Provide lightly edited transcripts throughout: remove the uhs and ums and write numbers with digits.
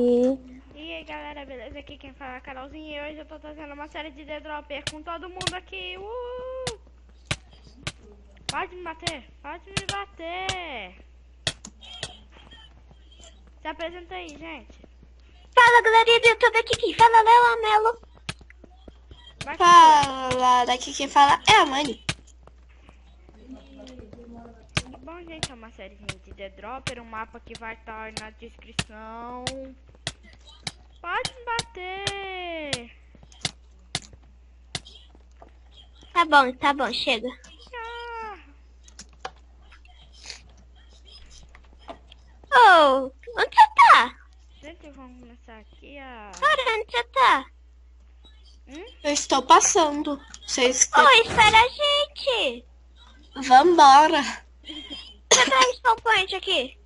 aqui. E aí galera, beleza? Aqui quem fala é a Carolzinha e hoje eu tô trazendo uma série de D-Dropper com todo mundo aqui. Pode me bater, pode me bater. Se apresenta aí, gente. Fala galerinha do YouTube, aqui quem fala é o Amelo. Fala, daqui quem fala é a Mani. Bom, gente, é uma série de D-Dropper, um mapa que vai estar na descrição. Pode me bater. Tá bom, chega. Ah, Oh, onde você tá? gente, vamos começar aqui a... Cara, onde você tá? Eu estou passando. Vocês Oh, espera a gente. Vambora. Você dá spawn point aqui.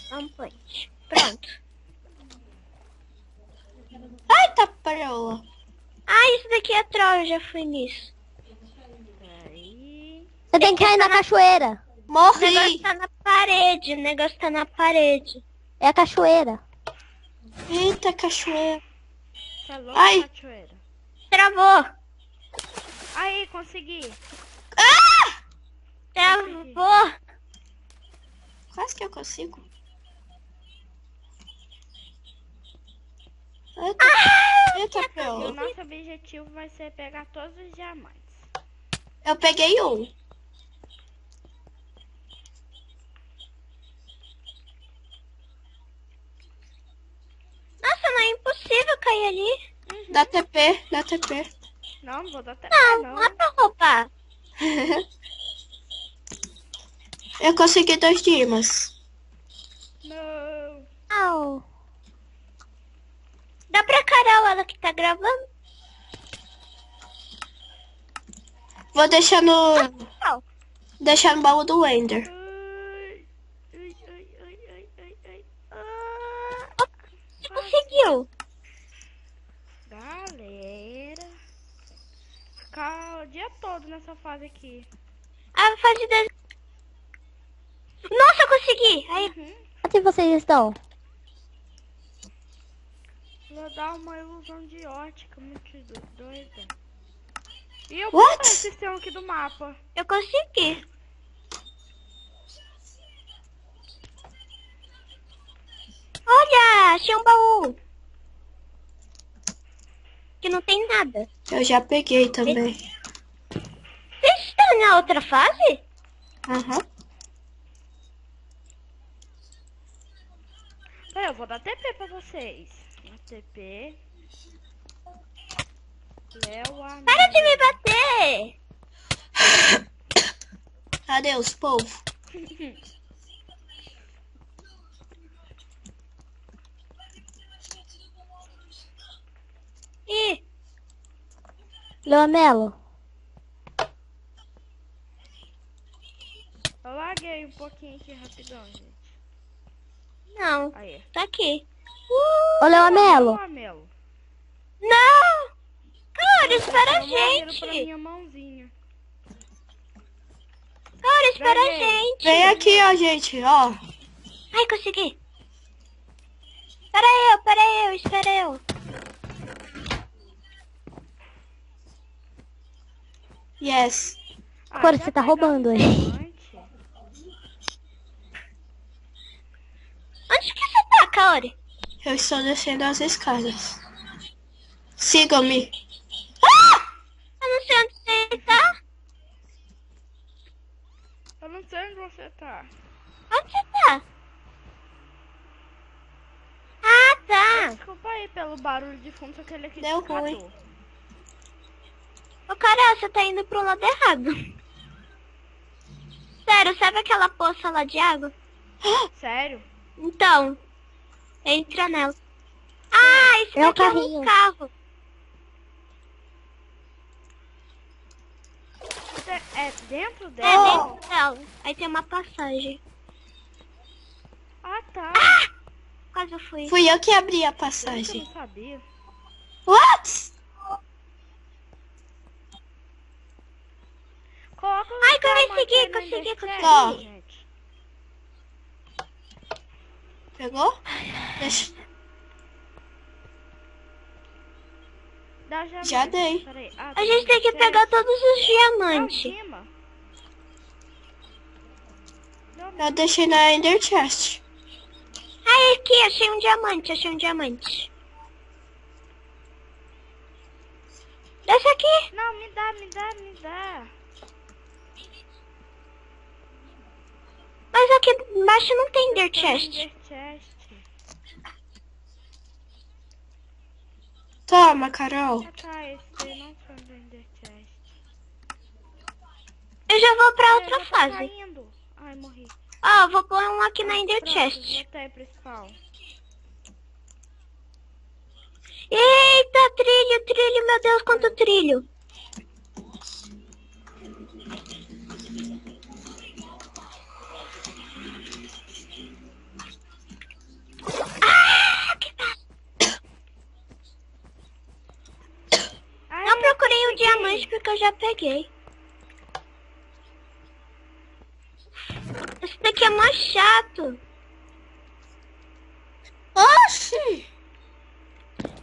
Spawn point. Pronto. Ai, tá parola. Ah, isso daqui é troll, eu já fui nisso. Aí... Você tem que cair na cachoeira. O negócio Morri. tá na parede, o negócio tá na parede. É a cachoeira. Eita, cachoeira. Você é louco, Ai. cachoeira? Travou. Aí, consegui. Travou. Quase que eu consigo. Eita, E o parola. nosso objetivo vai ser pegar todos os diamantes. Eu peguei um. Nossa, não é impossível cair ali. Dá TP, dá TP. Não vou dar até Não, não. não é pra roubar. Eu consegui 2 dimas. Não. Au. Dá pra Carol, ela que tá gravando? Vou deixar no... Não. Deixar no baú do Ender. Ai, ai. Você conseguiu. Galera. Ficar o dia todo nessa fase aqui. A fase das... Nossa, eu consegui. Aí, Onde vocês estão? Vou dar uma ilusão de ótica muito doida. E eu What? vou esse sistema aqui do mapa. eu consegui. Olha, achei um baú. Que não tem nada. Eu já peguei também. Você está na outra fase? Aham. Pera, eu vou dar TP pra vocês. TP. Léo Para de me bater. Adeus, povo. Ih, Leonelo. Eu laguei um pouquinho aqui rapidão, gente. não. Aí. Tá aqui. Ô, Leonelo. Amelo. Não. Cara, espera a Pra gente. minha mãozinha. Cara, espera a Ganhei. gente. Vem aqui, ó, gente, ó. Ai, consegui. Espera eu. Yes. Agora já você tá pegamos roubando aí. diamante. Onde que você tá, Kaori? Eu estou descendo as escadas. Sigam-me. Eu não sei onde você tá. Eu não sei onde você tá. Onde você tá? Ah, tá. Desculpa aí pelo barulho de fundo, só que ele aqui Deu descartou. Ô, Carol, você tá indo pro lado errado. Sério, sabe aquela poça lá de água? Sério? Então, entra nela. Ah, esse É o daqui é carrinho. um carro. É dentro É dela? dentro dela. Aí tem uma passagem. Ah, tá. Quase eu fui. Fui eu que abri a Eu passagem. não sabia. What? Coloca o Ai, diamante aí no consegui. Ender Chest, Ó. gente. Pegou? Deixa. Dá Já dei. Peraí. A gente tem que pegar todos os diamantes. Cima. Eu deixei na Ender Chest. Ai, aqui, achei um diamante, achei um diamante. Deixa aqui. Não, me dá. Mas aqui embaixo não tem Ender Chest. Ender chest. Toma, Carol. Ah, tá, esse não foi do Ender chest. Eu já vou pra outra Eu tô fase. caindo. Ai, morri. Ó, vou pôr um aqui na Ender Pronto, Chest. voltei pro spawn. Eita, trilho, meu Deus, quanto trilho. Ai, Não procurei o consegui. diamante porque eu já peguei. Esse daqui é mó chato. Oxi!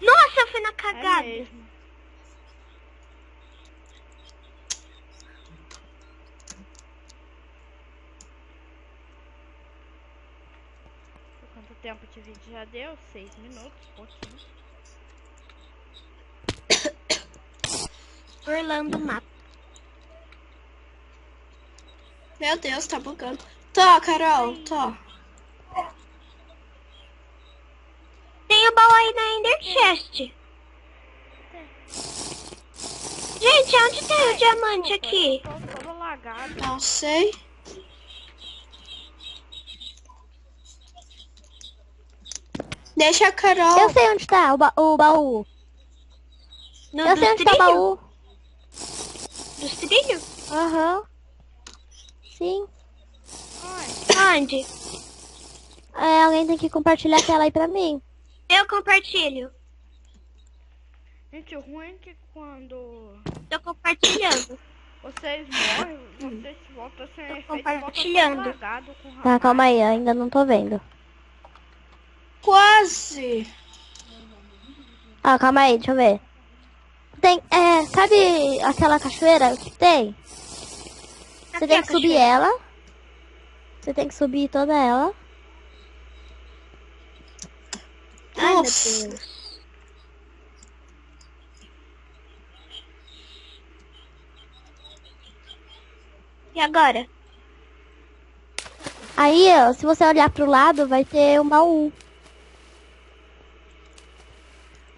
Nossa, eu fui na É cagada. mesmo. Quanto tempo de vídeo já deu? 6 minutos, pouquinho. Orlando mapa. Meu Deus, tá bugando. Tô, Carol, tô. Tem o baú aí na Ender Chest. Gente, onde tem o diamante aqui? Tô todo lagado. Não sei. Deixa a Carol. Eu sei onde tá o baú. No Eu sei onde tá o baú. Dos trilhos? Aham. Sim. Ai, Onde? É, alguém tem que compartilhar a tela aí pra mim. Eu compartilho. gente, o ruim é que quando Tô compartilhando. vocês morrem, vocês voltam sem efeito, voltam compartilhando. todo lagado com Tá, calma aí, ainda não tô vendo. Quase. Ah, calma aí, deixa eu ver. Tem, sabe aquela cachoeira que tem? Você Aqui tem a que subir cachoeira. ela. Você tem que subir toda ela. Ai, meu Nossa. Deus. E agora? Aí, ó, se você olhar pro lado, vai ter um baú.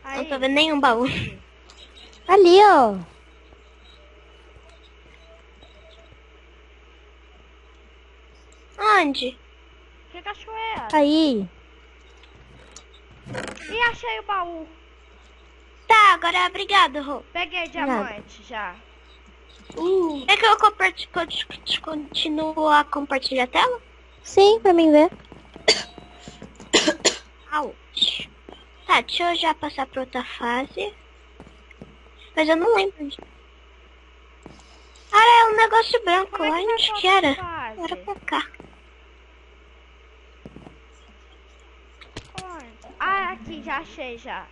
Aí, Não tô vendo nenhum baú. Ali, ó. Onde? que cachoeira? Aí. E achei o baú. Tá, agora obrigado, Rô. Peguei diamante já. É que eu continuo a compartilhar a tela? Sim, pra mim ver. Ouch. Tá, deixa eu já passar pra outra fase. Mas eu não lembro onde. Ah, é um negócio branco. Como é que vai Onde pra que era? outra fase? Era pra cá. Onde? Ah, aqui, já achei já.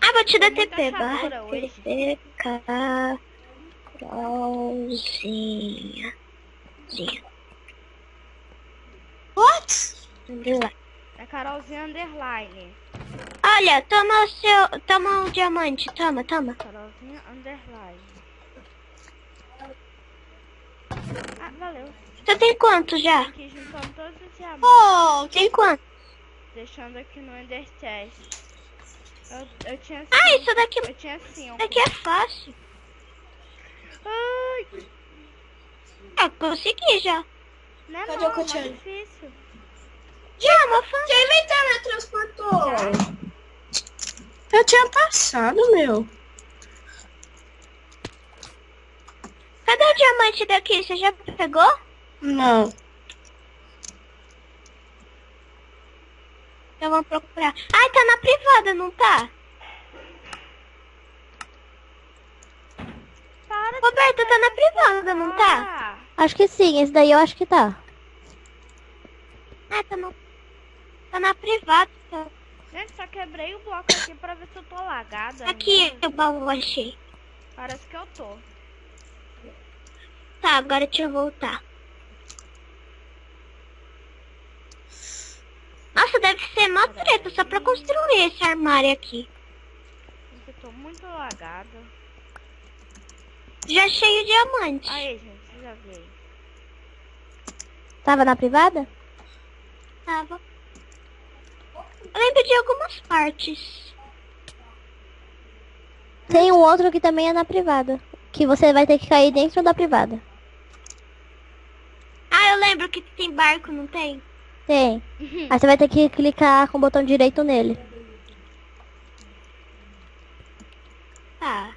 Ah, vou te dar Tem TP. muita Barra achadora hoje. TP, Carolzinha. What? Underline. É Carolzinha Underline. Olha, toma um diamante. Toma. Carolzinha Underline. Ah, valeu. Você tem quanto já? Aqui juntando todos os diamantes. Oh, Tem quanto? Deixando aqui no Ender Chest. Eu tinha cinco. Ah, isso daqui, Eu tinha 5. daqui é fácil. Ai, Eu consegui já. não é Cadê não, o é Cotiano? mais difícil. Já, uma fácil. quem me teletransportou? Eu tinha passado, meu. Cadê o diamante daqui? Você já pegou? Não. Eu vou procurar. Ai, tá na privada, não tá? Para de Roberto, tá na privada, não tá? falar. Acho que sim, esse daí eu acho que tá. Ah, tá na privada. Gente, só quebrei o bloco aqui pra ver se eu tô lagada. Aqui ainda. o baú achei. Parece que eu tô. Tá, agora deixa eu voltar. Nossa, deve ser mó treta só pra construir esse armário aqui. Eu tô muito lagada. Já cheio de diamante. Aí, gente, você já viu. Tava na privada? Tava. Eu lembro de algumas partes. Tem um outro que também é na privada. Que você vai ter que cair dentro da privada. Ah, eu lembro que tem barco, não tem? Tem. Aí você vai ter que clicar com o botão direito nele. Tá.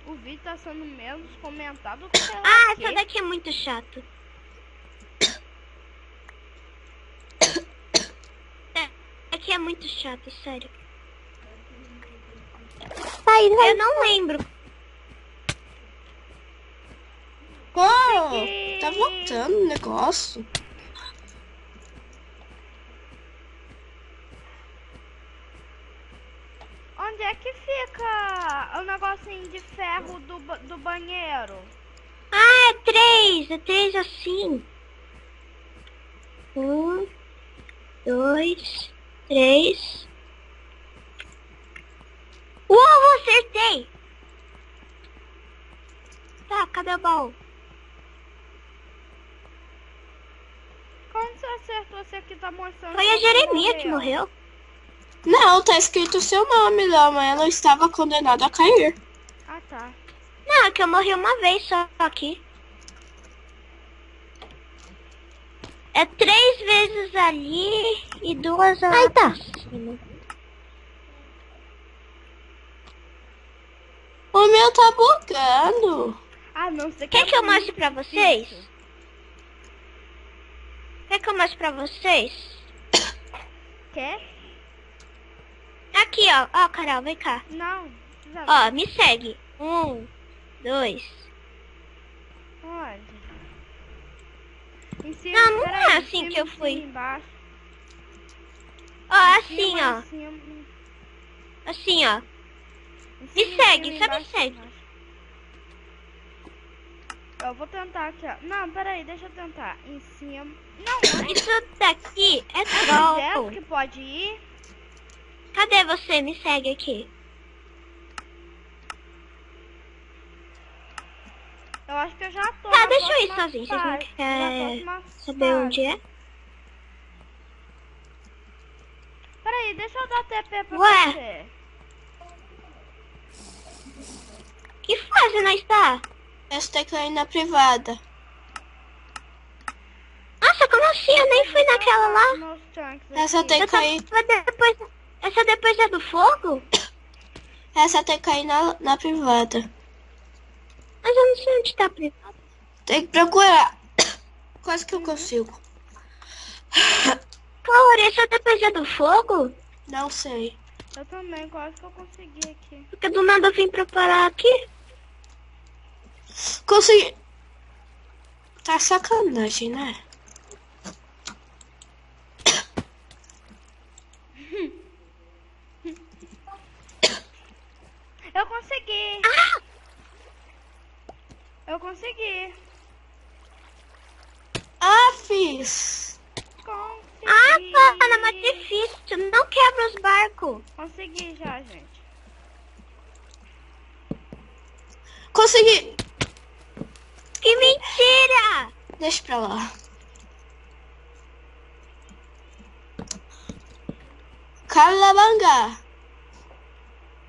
O vídeo tá sendo menos comentado que sei lá Ah, o quê. essa daqui é muito chato. Aqui é muito chato, sério. Sai, Eu não lembro. Pô, tá voltando o negócio. Onde é que fica o negocinho de ferro do banheiro? Ah, é três assim. 1, 2, 3. Uou, acertei! Tá, cadê o baú? Como você acertou? Você aqui tá mostrando. Foi a que você Jeremias que morreu. Não, tá escrito seu nome lá, mas ela estava condenada a cair. Ah, tá. Não, é que eu morri uma vez só aqui. É 3 vezes ali e 2 lá. Aí tá. por cima. O meu tá bugando. Ah, não, você Quer que eu muito mostre pra vocês? difícil. Quer que eu mostre pra vocês? Quer? Aqui, ó. Ó, Carol, vem cá. Não. Já Ó, me segue. 1, 2. Onde? Em cima, Não, não peraí, é em assim cima, que eu em fui. cima, embaixo. Ó, Em assim, cima, ó. em cima, Assim, ó. em Me cima, segue, em só cima, me embaixo, segue. embaixo. Eu vou tentar aqui, ó. Não, peraí, deixa eu tentar. Em cima. Não, é Isso daqui é direto troll. que pode ir. Cadê você? Me segue aqui. Eu acho que eu já tô. Tá, na deixa eu ir próxima sozinho. Vocês não fase. querem Na próxima saber fase. onde é? Peraí, deixa eu dar TP pra Ué? você. Que fase nós tá? Essa tem que cair na privada. Nossa, como assim? Eu nem fui naquela lá. Meus chunks Essa aqui. tem Eu que tava cair. depois... Essa depois é do fogo? Essa tem que cair na privada. Mas eu não sei onde tá privado. Tem que procurar. Quase que eu consigo. Claro, essa depois é do fogo? Não sei. Eu também, quase que eu consegui aqui. Porque do nada eu vim preparar aqui. Consegui. Tá sacanagem, né? Eu consegui. Ah! Eu consegui. Ah, fiz. Consegui. Ah, tá, mas difícil. Não quebra os barcos. Consegui já, gente. Consegui. Que mentira! Deixa pra lá. Calabanga.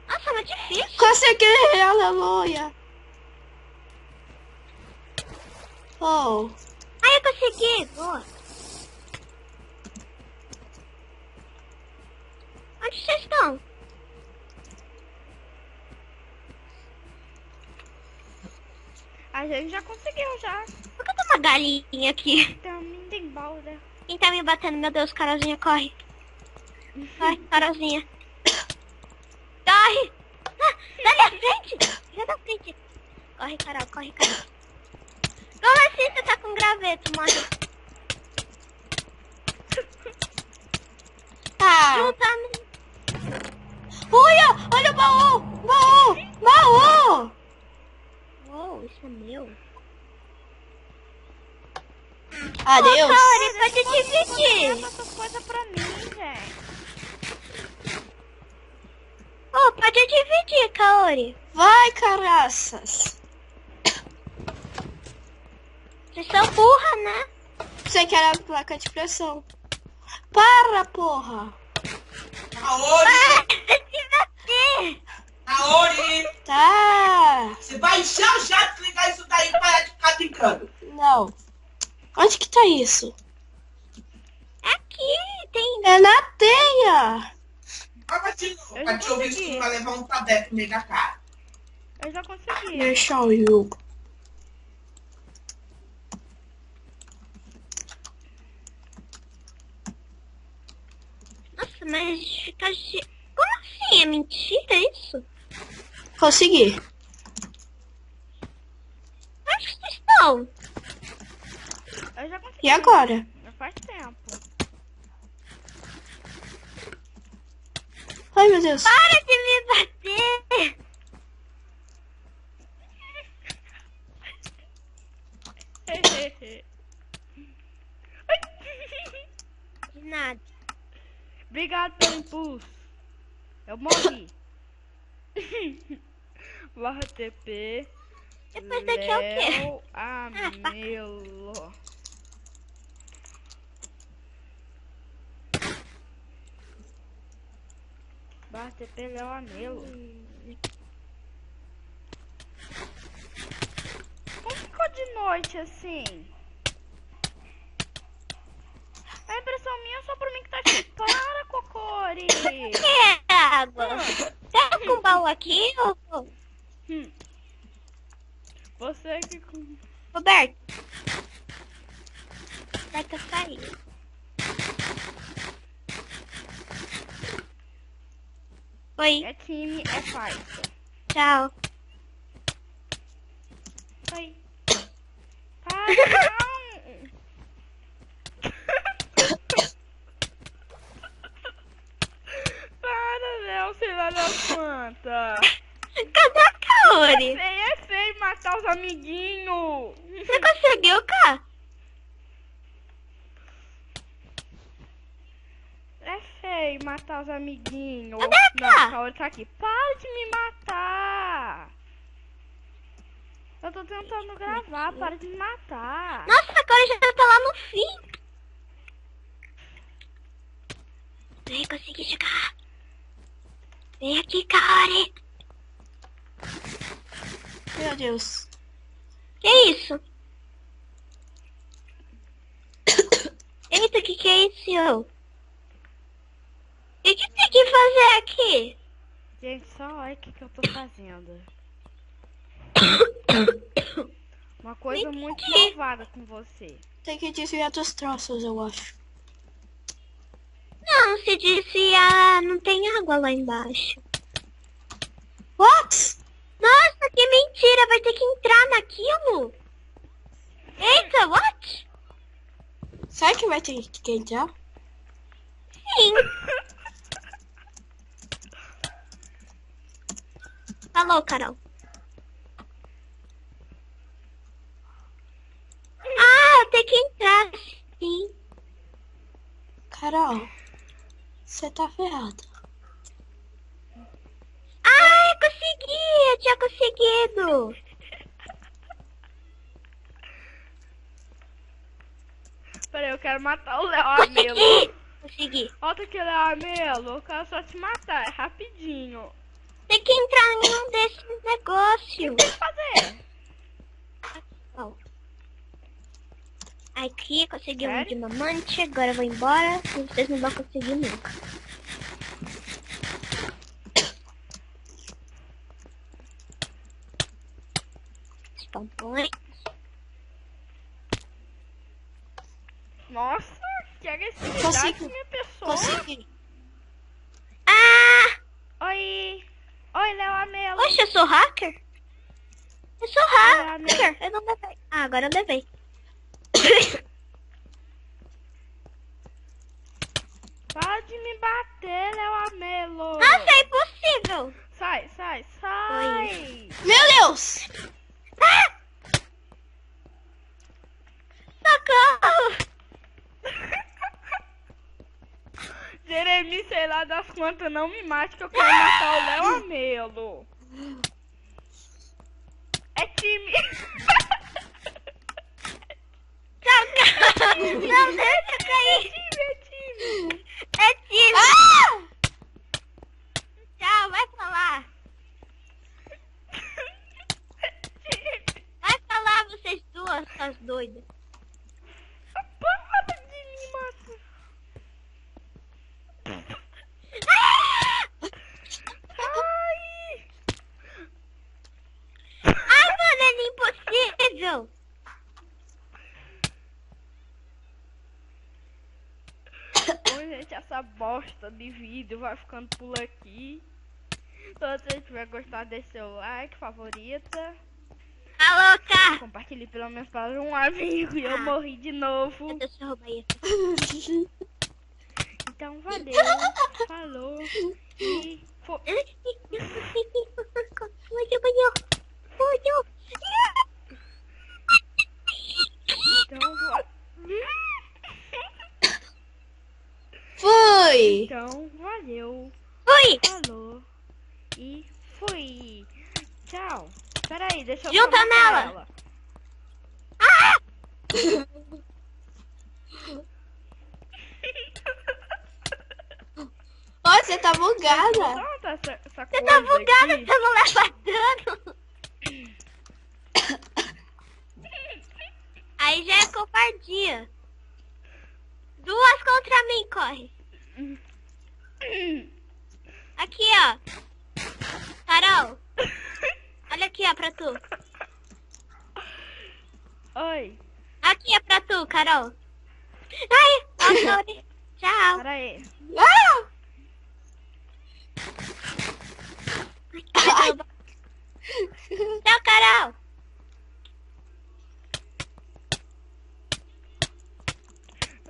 Nossa, mas difícil. Consegui, aleluia. Oh. Ai, eu consegui. Boa. Onde vocês estão? A gente já conseguiu já. Por que tem uma galinha aqui? Também tem balda. Quem tá me batendo? Meu Deus, Carolzinha, corre. Vai, Carolzinha. Corre! Ah, dá na frente! Já da frente. Corre, Carol, corre, Carol. Como assim você tá com graveto, morre? Ah, Juntando. olha o baú! Baú! Uou, isso é meu. Adeus. Kaori, pode dividir. Essas coisas pra mim, gente. Oh, pode dividir, Kaori. Vai, caraças. Vocês são burra, né? Você quer a placa de pressão. Para, porra. Kaori! Se Kaori! Tá. Você vai já desligar isso daí e parar de ficar brincando. Não. Onde que tá isso? aqui tem. É na teia. Pra te ouvir isso, tu vai levar um tabeco no meio da cara. Eu já consegui. Deixa o Hugo. Nossa, mas fica. Como assim? É mentira isso? Consegui. Onde que vocês estão? Eu já consegui. E agora? Já faz tempo. Ai, meu Deus. Para de me bater! De nada. Obrigado pelo impulso. Eu morri. Barra TP. Depois daqui é o quê? Léo Amelo. Barra TP Léo Amelo. Como ficou de noite assim? A impressão minha é só pra mim que tá aqui. Para, Cocori! Que é água? Tá com baú aqui, ô? Você que... Roberto? Roberto saiu. Oi, É time, é faixa. tchau. Oi. Para, não! Para, Léo, sei lá das quantas. Cadê a Kaori? É feio matar os amiguinhos. Você conseguiu, Cá? É feio matar os amiguinhos. Cadê a Não, Ká? a Kaori tá aqui. Para de me matar. Eu tô tentando gravar, para de me matar. Nossa, a Kaori já tá lá no fim. Vem, consegui chegar. Vem aqui, Kaori. Meu Deus. Que isso? Eita, o que é isso, eu? O que tem que fazer aqui? Gente, só olha o que eu tô fazendo. Uma coisa muito malvada com você. Tem que desviar dos troços, eu acho. Não, se disse, não tem água lá embaixo. What? Nossa, que mentira, vai ter que entrar naquilo. Eita, what? Será que vai ter que entrar? Sim. Falou, Carol. Eu tenho que entrar, sim. Carol, você tá ferrada. Consegui, eu tinha conseguido. Peraí, eu quero matar o Léo Amelo. Consegui. Volta aqui, Léo Amelo. Eu quero só te matar, é rapidinho. Tem que entrar em um desses negócios. Tem que fazer. Ó. Aqui, consegui um Sério? diamante. Agora eu vou embora. E vocês não vão conseguir nunca. Spawn point. Nossa, que agressividade Consegui. minha pessoa. Consegui. Ah! Oi. Oi, Léo Amelo. Poxa, eu sou hacker? Eu sou hacker. Eu não levei. Ah, agora eu levei. Pode me bater, Léo Amelo. Nossa, é impossível. Sai, sai, sai. Meu Deus! Socorro. Jeremy, sei lá das quantas, não me mate que eu quero matar o Léo Amelo. É time. Socorro. Não, deixa eu cair. É time. É time. Tchau, vai pra lá. Vai pra lá, vocês duas, suas doidas. Para de me matar. Ai. Ai, mano, é impossível. Bom, gente, essa bosta de vídeo vai ficando por aqui. Se você tiver gostado, deixe seu like, favorita. Tá louca. Compartilhe pelo menos para um amigo e eu morri de novo. Deixa eu roubar isso. Então, valeu, falou e foi. Então, Fui! então, valeu, Fui. falou e fui. Tchau. Pera aí, deixa eu Junta só matar nela. ela. Ó, você tá bugada. Vou matar essa Você coisa tá bugada, aqui. você não leva dano. Aí já é covardia. Duas contra mim, corre. Aqui, ó. Carol. Olha aqui, ó, pra tu. Oi, Aqui é pra tu, Carol. Ai, ó, sorry. Tchau. pera aí. Ah! Tchau, Carol.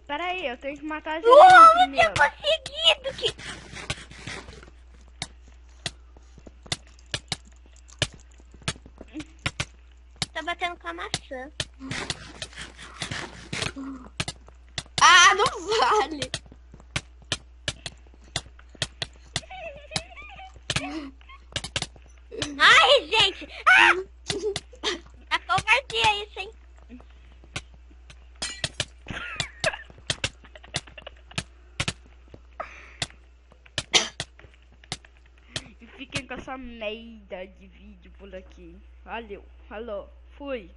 Pera aí, eu tenho que matar a Uou, Juliana eu tinha primeiro. conseguido. Que... Tô batendo com a maçã. Ah, não vale. Ai, gente. Ah! Tá covardia isso, hein? E fiquem com essa merda de vídeo por aqui. Valeu, falou, fui.